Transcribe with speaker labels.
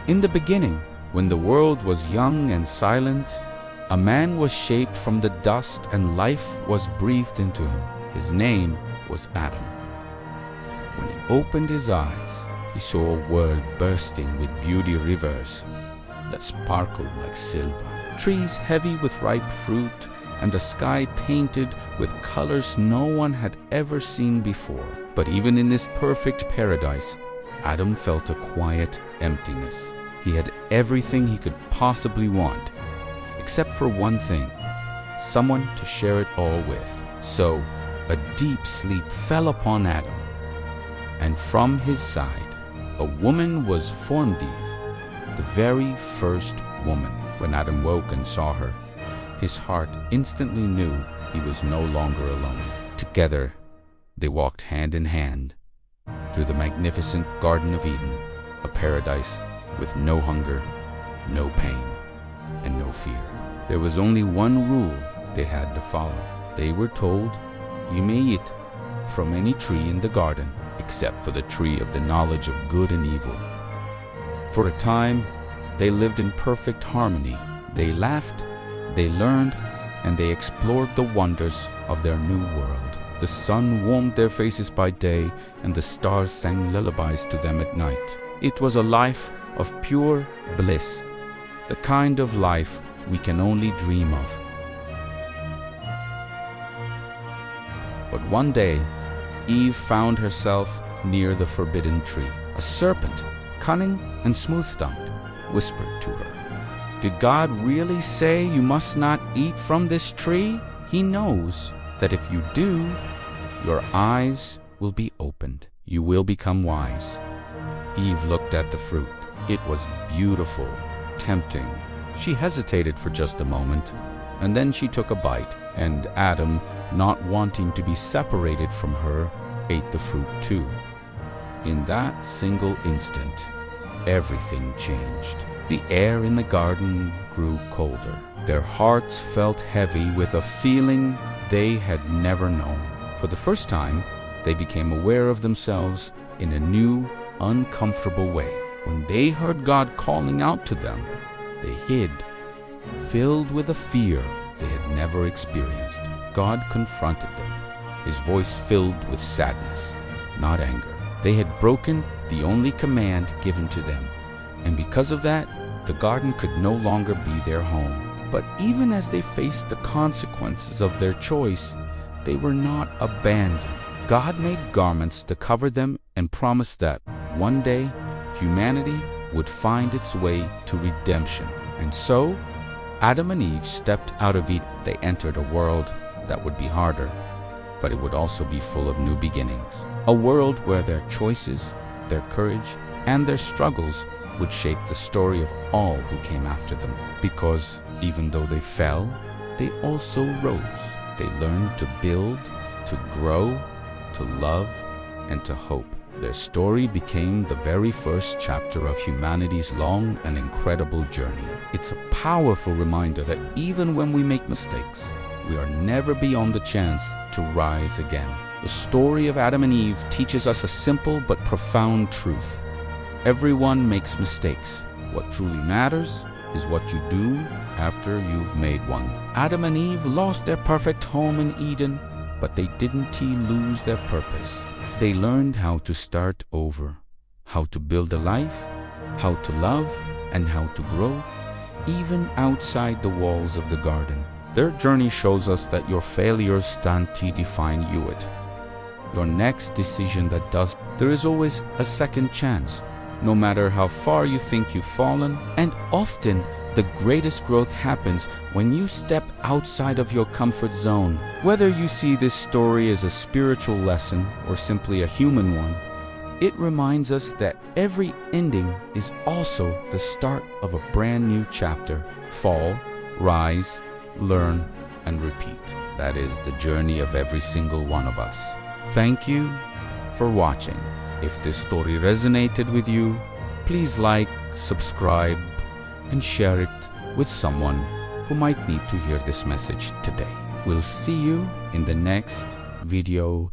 Speaker 1: In the beginning, when the world was young and silent, a man was shaped from the dust and life was breathed into him. His name was Adam. When he opened his eyes, he saw a world bursting with beauty rivers that sparkled like silver, trees heavy with ripe fruit, and a sky painted with colors no one had ever seen before. But even in this perfect paradise, Adam felt a quiet emptiness. He had everything he could possibly want, except for one thing: someone to share it all with. So a deep sleep fell upon Adam, and from his side a woman was formed, Eve, the very first woman. When Adam woke and saw her, his heart instantly knew he was no longer alone. Together, they walked hand in hand through the magnificent Garden of Eden, a paradise with no hunger, no pain, and no fear. There was only one rule they had to follow. They were told, "You may eat from any tree in the garden, except for the tree of the knowledge of good and evil." For a time, they lived in perfect harmony. They laughed, they learned, and they explored the wonders of their new world. The sun warmed their faces by day, and the stars sang lullabies to them at night. It was a life of pure bliss, the kind of life we can only dream of. But one day, Eve found herself near the forbidden tree. A serpent, cunning and smooth-tongued, whispered to her, "Did God really say you must not eat from this tree? He knows that if you do, your eyes will be opened. You will become wise." Eve looked at the fruit. It was beautiful, tempting. She hesitated for just a moment, and then she took a bite, and Adam, not wanting to be separated from her, ate the fruit too. In that single instant, everything changed. The air in the garden grew colder. Their hearts felt heavy with a feeling they had never known. For the first time, they became aware of themselves in a new, uncomfortable way. When they heard God calling out to them, they hid, filled with a fear they had never experienced. God confronted them, his voice filled with sadness, not anger. They had broken the only command given to them, and because of that, the garden could no longer be their home. But even as they faced the consequences of their choice, they were not abandoned. God made garments to cover them and promised that one day humanity would find its way to redemption. And so, Adam and Eve stepped out of Eden. They entered a world that would be harder, but it would also be full of new beginnings. A world where their choices, their courage, and their struggles would shape the story of all who came after them. Because even though they fell, they also rose. They learned to build, to grow, to love, and to hope. Their story became the very first chapter of humanity's long and incredible journey. It's a powerful reminder that even when we make mistakes, we are never beyond the chance to rise again. The story of Adam and Eve teaches us a simple but profound truth. Everyone makes mistakes. What truly matters is what you do after you've made one. Adam and Eve lost their perfect home in Eden, but they didn't lose their purpose. They learned how to start over, how to build a life, how to love, and how to grow, even outside the walls of the garden. Their journey shows us that your failures don't define you. Your next decision that does. There is always a second chance, no matter how far you think you've fallen. And often, the greatest growth happens when you step outside of your comfort zone. Whether you see this story as a spiritual lesson or simply a human one, it reminds us that every ending is also the start of a brand new chapter. Fall, rise, learn, and repeat. That is the journey of every single one of us. Thank you for watching. If this story resonated with you, please like, subscribe, and share it with someone who might need to hear this message today. We'll see you in the next video.